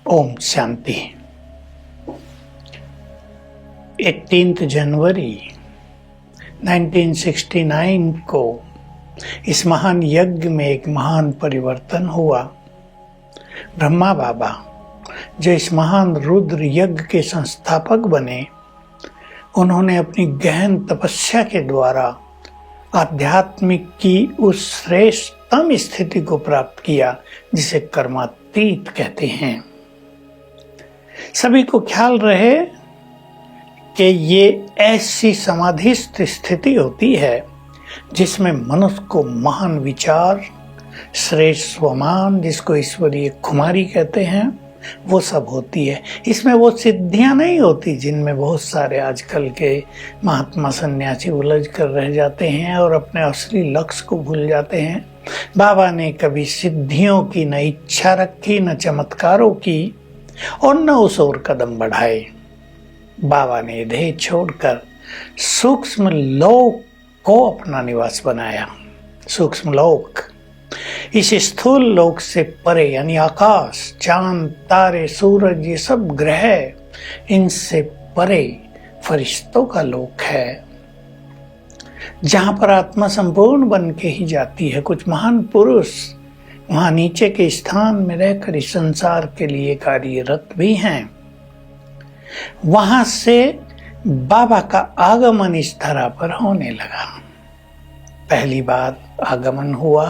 ओम शांति। 18 जनवरी 1969 को इस महान यज्ञ में एक महान परिवर्तन हुआ। ब्रह्मा बाबा जो इस महान रुद्र यज्ञ के संस्थापक बने, उन्होंने अपनी गहन तपस्या के द्वारा आध्यात्मिक की उस श्रेष्ठतम स्थिति को प्राप्त किया जिसे कर्मातीत कहते हैं। सभी को ख्याल रहे कि ये ऐसी समाधिस्थ स्थिति होती है जिसमें मनुष्य को महान विचार, श्रेष्ठ स्वमान, जिसको ईश्वरीय खुमारी कहते हैं, वो सब होती है। इसमें वो सिद्धियां नहीं होती जिनमें बहुत सारे आजकल के महात्मा सन्यासी उलझ कर रह जाते हैं और अपने असली लक्ष्य को भूल जाते हैं। बाबा ने कभी सिद्धियों की न इच्छा रखी, न चमत्कारों की, और न उस ओर कदम बढ़ाए। बाबा ने देह छोड़कर सूक्ष्म लोक को अपना निवास बनाया। सूक्ष्म लोक, इस स्थूल लोक से परे यानी आकाश, चांद, तारे, सूरज, ये सब ग्रह, इनसे परे फरिश्तों का लोक है, जहां पर आत्मा संपूर्ण बन के ही जाती है। कुछ महान पुरुष वहां नीचे के स्थान में रहकर इस संसार के लिए कार्यरत भी हैं। वहां से बाबा का आगमन इस धरा पर होने लगा। पहली बार आगमन हुआ,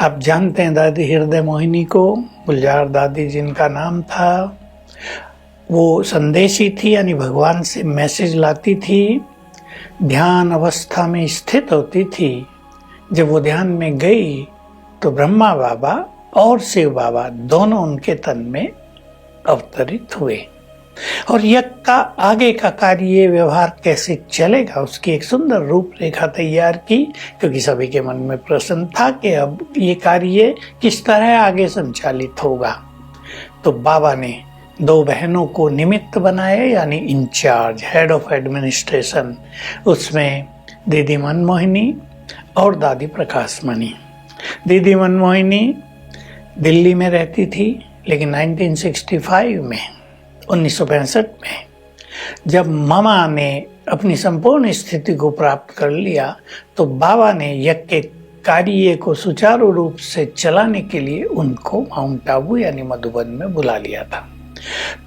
आप जानते हैं दादी हृदय मोहिनी को, गुलजार दादी जिनका नाम था, वो संदेशी थी, यानी भगवान से मैसेज लाती थी, ध्यान अवस्था में स्थित होती थी। जब वो ध्यान में गई तो ब्रह्मा बाबा और शिव बाबा दोनों उनके तन में अवतरित हुए और यज्ञ का आगे का कार्य व्यवहार कैसे चलेगा उसकी एक सुंदर रूपरेखा तैयार की, क्योंकि सभी के मन में प्रश्न था कि अब ये कार्य किस तरह आगे संचालित होगा। तो बाबा ने 2 बहनों को निमित्त बनाए, यानी इंचार्ज, हेड ऑफ एडमिनिस्ट्रेशन। उसमें दीदी मनमोहिनी और दादी प्रकाशमणि। दीदी मनमोहिनी दिल्ली में रहती थी, लेकिन 1965 में 1965 में जब मामा ने अपनी संपूर्ण स्थिति को प्राप्त कर लिया तो बाबा ने यज्ञ के कार्य को सुचारू रूप से चलाने के लिए उनको माउंट आबू यानी मधुबन में बुला लिया था।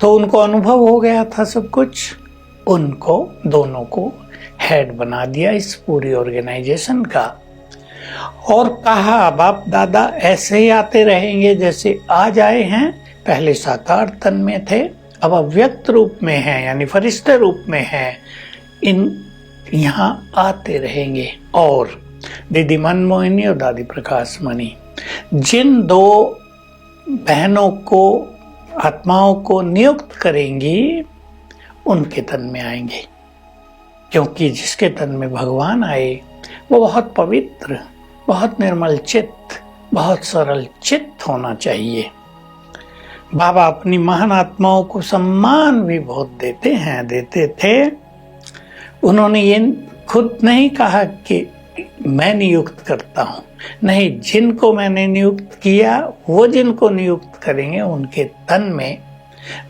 तो उनको अनुभव हो गया था सब कुछ, उनको दोनों को हेड बना दिया इस पूरी ऑर्गेनाइजेशन का और कहा बाप दादा ऐसे ही आते रहेंगे जैसे आज आए हैं। पहले साकार तन में थे, अब अव्यक्त रूप में हैं, यानी फरिश्ते रूप में हैं। इन यहाँ आते रहेंगे। और दीदी मनमोहिनी और दादी प्रकाशमणि जिन 2 बहनों को, आत्माओं को नियुक्त करेंगी, उनके तन में आएंगे, क्योंकि जिसके तन में भगवान आए वो बहुत पवित्र, बहुत निर्मल चित्त, बहुत सरल चित्त होना चाहिए। बाबा अपनी महान आत्माओं को सम्मान भी बहुत देते थे। उन्होंने ये खुद नहीं कहा कि मैं नियुक्त करता हूँ, नहीं, जिनको मैंने नियुक्त किया वो जिनको नियुक्त करेंगे उनके तन में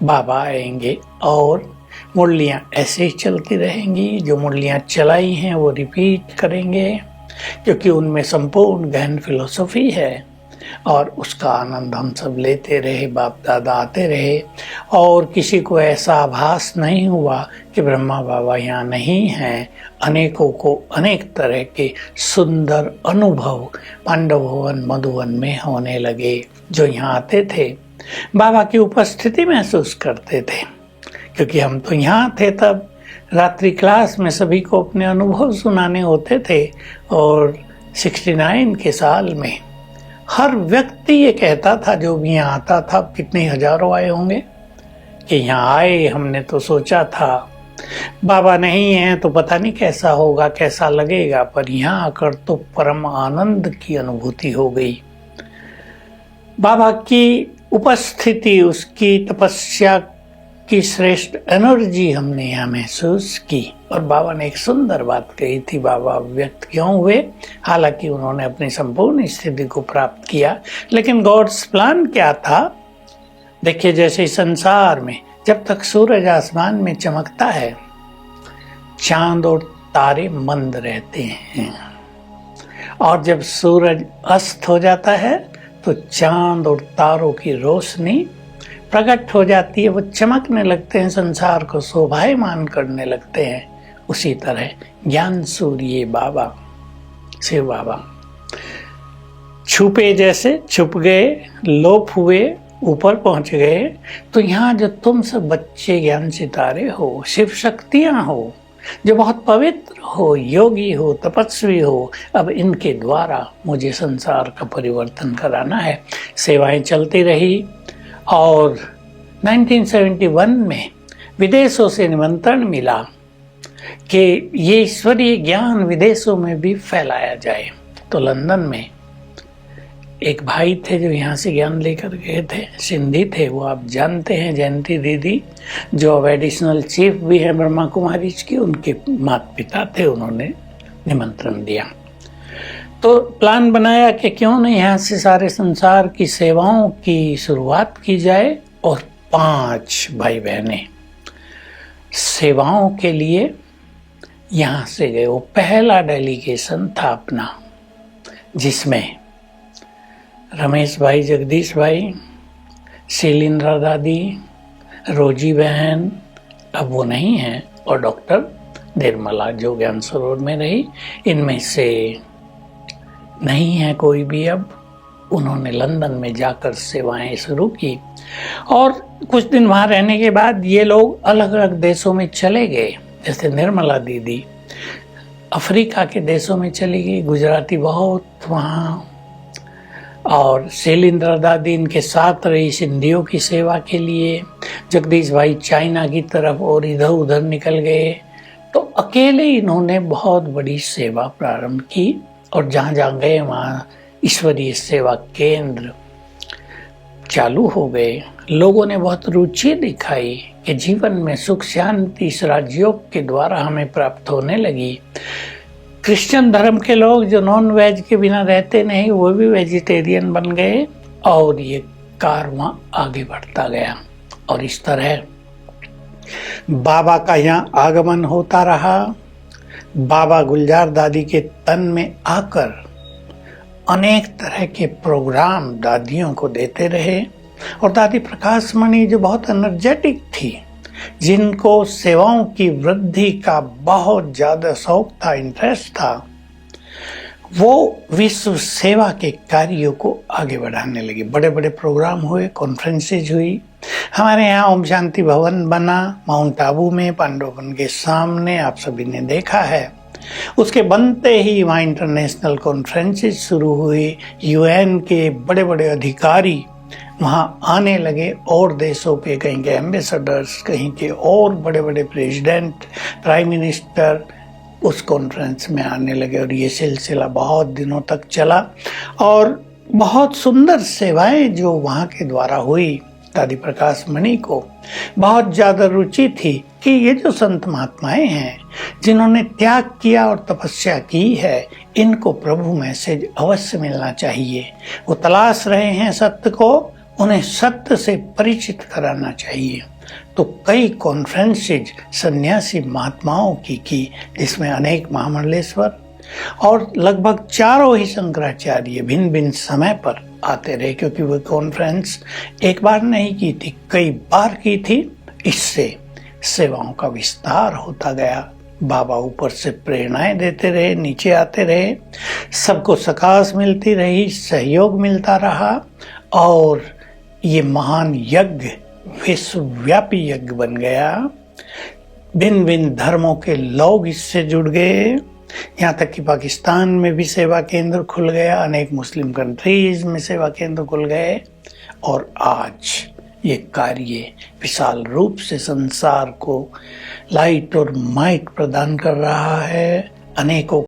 बाबा आएंगे और मुरलियाँ ऐसे ही चलती रहेंगी। जो मुरलियाँ चलाई हैं वो रिपीट करेंगे, क्योंकि उनमें संपूर्ण गहन फिलॉसफी है और उसका आनंद हम सब लेते रहे, बाप दादा आते रहे और किसी को ऐसा आभास नहीं हुआ कि ब्रह्मा बाबा यहाँ नहीं हैं। अनेकों को अनेक तरह के सुंदर अनुभव पांडव भवन मधुवन में होने लगे। जो यहाँ आते थे बाबा की उपस्थिति महसूस करते थे, क्योंकि हम तो यहाँ थे तब रात्रि क्लास में सभी को अपने अनुभव सुनाने होते थे। और 69 के साल में हर व्यक्ति ये कहता था, जो भी यहाँ आता था, कितने हजारों आए होंगे, कि यहाँ आए हमने तो सोचा था बाबा नहीं है तो पता नहीं कैसा होगा, कैसा लगेगा, पर यहाँ आकर तो परम आनंद की अनुभूति हो गई। बाबा की उपस्थिति, उसकी तपस्या की श्रेष्ठ एनर्जी हमने यहाँ महसूस की। और बाबा ने एक सुंदर बात कही थी। बाबा व्यक्त क्यों हुए? हालांकि उन्होंने अपनी संपूर्ण स्थिति को प्राप्त किया, लेकिन गॉड्स प्लान क्या था? देखिए, जैसे संसार में जब तक सूरज आसमान में चमकता है, चांद और तारे मंद रहते हैं, और जब सूरज अस्त हो जाता है तो चांद और तारों की रोशनी प्रकट हो जाती है, वो चमकने लगते हैं, संसार को शोभायमान करने लगते हैं। उसी तरह ज्ञान सूर्य बाबा, शिव बाबा छुपे जैसे छुप गए, लोप हुए, ऊपर पहुंच गए। तो यहाँ जो तुम सब बच्चे ज्ञान सितारे हो, शिव शक्तियां हो, जो बहुत पवित्र हो, योगी हो, तपस्वी हो, अब इनके द्वारा मुझे संसार का परिवर्तन कराना है। सेवाएं चलती रही और 1971 में विदेशों से निमंत्रण मिला कि ये ईश्वरीय ज्ञान विदेशों में भी फैलाया जाए। तो लंदन में एक भाई थे जो यहाँ से ज्ञान लेकर गए थे, सिंधी थे वो, आप जानते हैं, जयंती दीदी, जो अब एडिशनल चीफ भी है ब्रह्मा कुमारी की, उनके माता पिता थे, उन्होंने निमंत्रण दिया। तो प्लान बनाया कि क्यों नहीं यहाँ से सारे संसार की सेवाओं की शुरुआत की जाए। और 5 भाई बहनें सेवाओं के लिए यहाँ से गए। वो पहला डेलीगेशन था अपना, जिसमें रमेश भाई, जगदीश भाई, शैलिंद्रा दादी, रोजी बहन, अब वो नहीं है, और डॉक्टर निर्मला जो ज्ञान सरोवर में रही, इनमें से नहीं है कोई भी अब। उन्होंने लंदन में जाकर सेवाएं शुरू की और कुछ दिन वहाँ रहने के बाद ये लोग अलग अलग देशों में चले गए। जैसे निर्मला दीदी अफ्रीका के देशों में चली गई, गुजराती बहुत वहाँ, और शैलिंद्रा दादी इनके साथ रही सिंधियों की सेवा के लिए। जगदीश भाई चाइना की तरफ और इधर उधर निकल गए। तो अकेले इन्होंने बहुत बड़ी सेवा प्रारंभ की और जहाँ जहाँ गए वहाँ ईश्वरीय सेवा केंद्र चालू हो गए। लोगों ने बहुत रुचि दिखाई कि जीवन में सुख शांति इस राजयोग के द्वारा हमें प्राप्त होने लगी। क्रिश्चियन धर्म के लोग जो नॉन वेज के बिना रहते नहीं, वो भी वेजिटेरियन बन गए और ये कारवां आगे बढ़ता गया। और इस तरह बाबा का यहाँ आगमन होता रहा। बाबा गुलजार दादी के तन में आकर अनेक तरह के प्रोग्राम दादियों को देते रहे। और दादी प्रकाश मणि जो बहुत एनर्जेटिक थी, जिनको सेवाओं की वृद्धि का बहुत ज़्यादा शौक था, इंटरेस्ट था, वो विश्व सेवा के कार्यों को आगे बढ़ाने लगे। बड़े बड़े प्रोग्राम हुए, कॉन्फ्रेंसेज हुई। हमारे यहाँ ओम शांति भवन बना माउंट आबू में, पांडववन के सामने, आप सभी ने देखा है। उसके बनते ही वहाँ इंटरनेशनल कॉन्फ्रेंसेज शुरू हुई। यूएन के बड़े बड़े अधिकारी वहाँ आने लगे और देशों पे, कहीं के एम्बेसडर्स, कहीं के और बड़े बड़े प्रेसिडेंट, प्राइम मिनिस्टर उस कॉन्फ्रेंस में आने लगे। और ये सिलसिला बहुत दिनों तक चला और बहुत सुंदर सेवाएं जो वहाँ के द्वारा हुई। दादी प्रकाश मणि को बहुत ज़्यादा रुचि थी कि ये जो संत महात्माएं हैं जिन्होंने त्याग किया और तपस्या की है, इनको प्रभु मैसेज अवश्य मिलना चाहिए। वो तलाश रहे हैं सत्य को, उन्हें सत्य से परिचित कराना चाहिए। तो कई कॉन्फ्रेंसेज सन्यासी महात्माओं की जिसमें अनेक महामंडलेश्वर और लगभग चारों ही शंकराचार्य भिन्न भिन्न समय पर आते रहे, क्योंकि वो कॉन्फ्रेंस एक बार नहीं की थी, कई बार की थी। इससे सेवाओं का विस्तार होता गया। बाबा ऊपर से प्रेरणाएं देते रहे, नीचे आते रहे, सबको सकाश मिलती रही, सहयोग मिलता रहा और ये महान यज्ञ विश्वव्यापी यज्ञ बन गया। भिन्न भिन्न धर्मों के लोग इससे जुड़ गए। यहाँ तक कि पाकिस्तान में भी सेवा केंद्र खुल गया, अनेक मुस्लिम कंट्रीज में सेवा केंद्र खुल गए। और आज ये कार्य विशाल रूप से संसार को लाइट और माइट प्रदान कर रहा है। अनेकों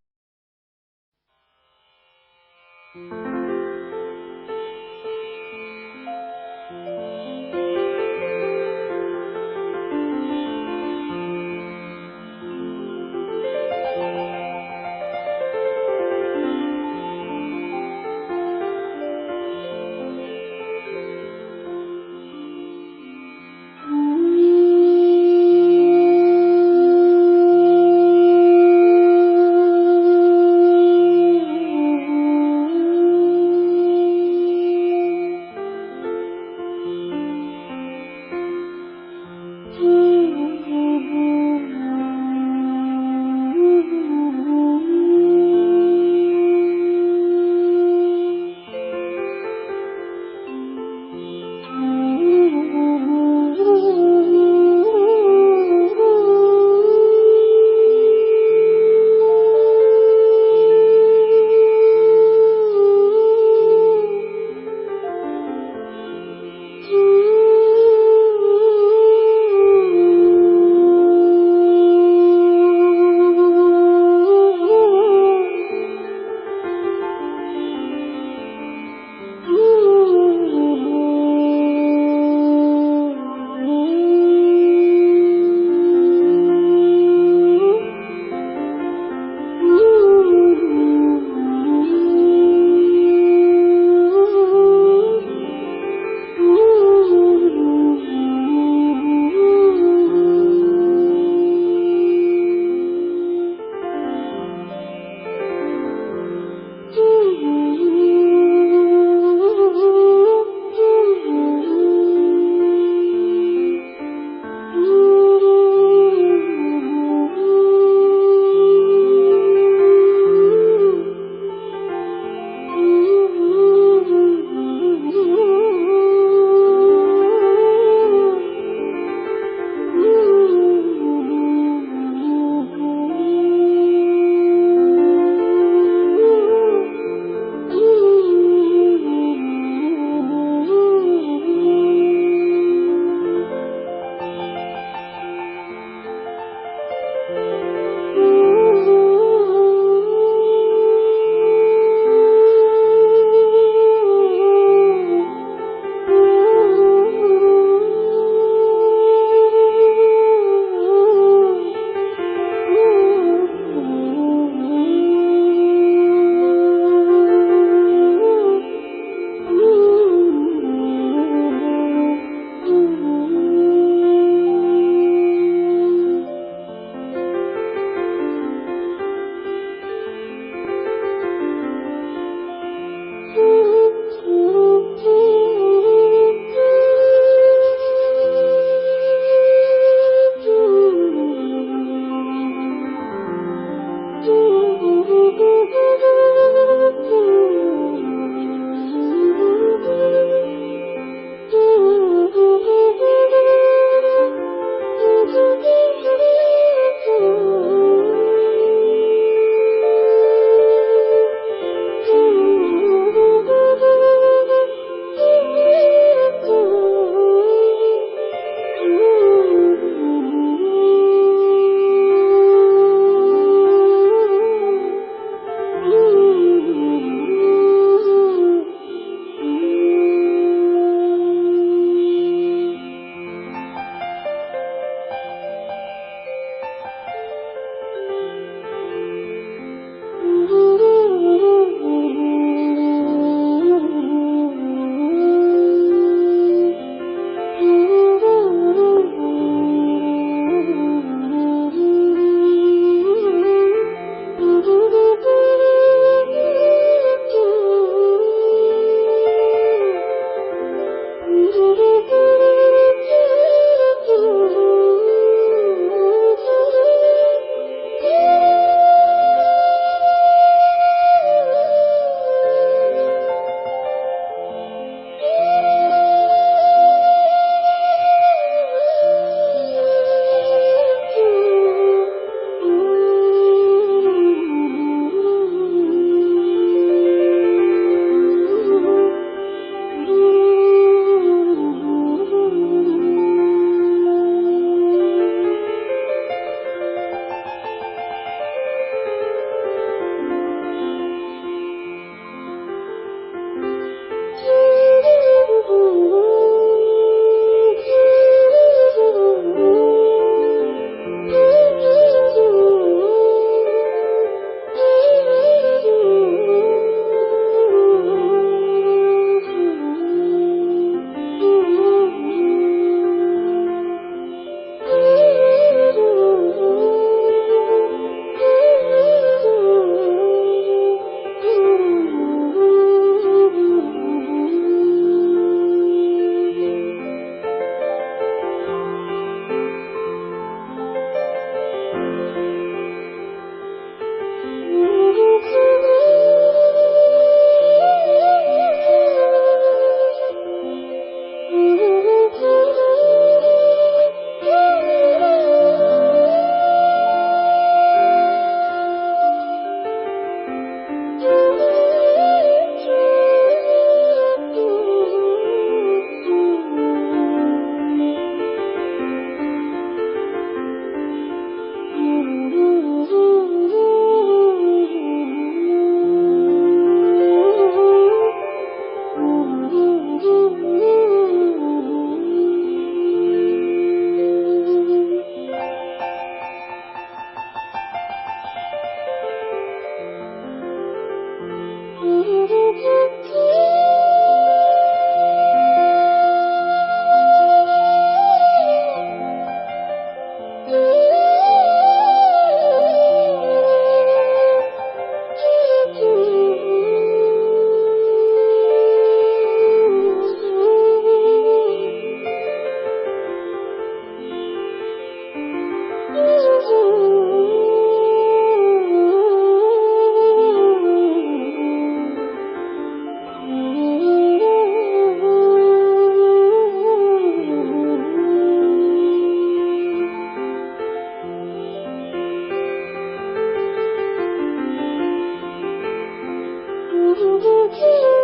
की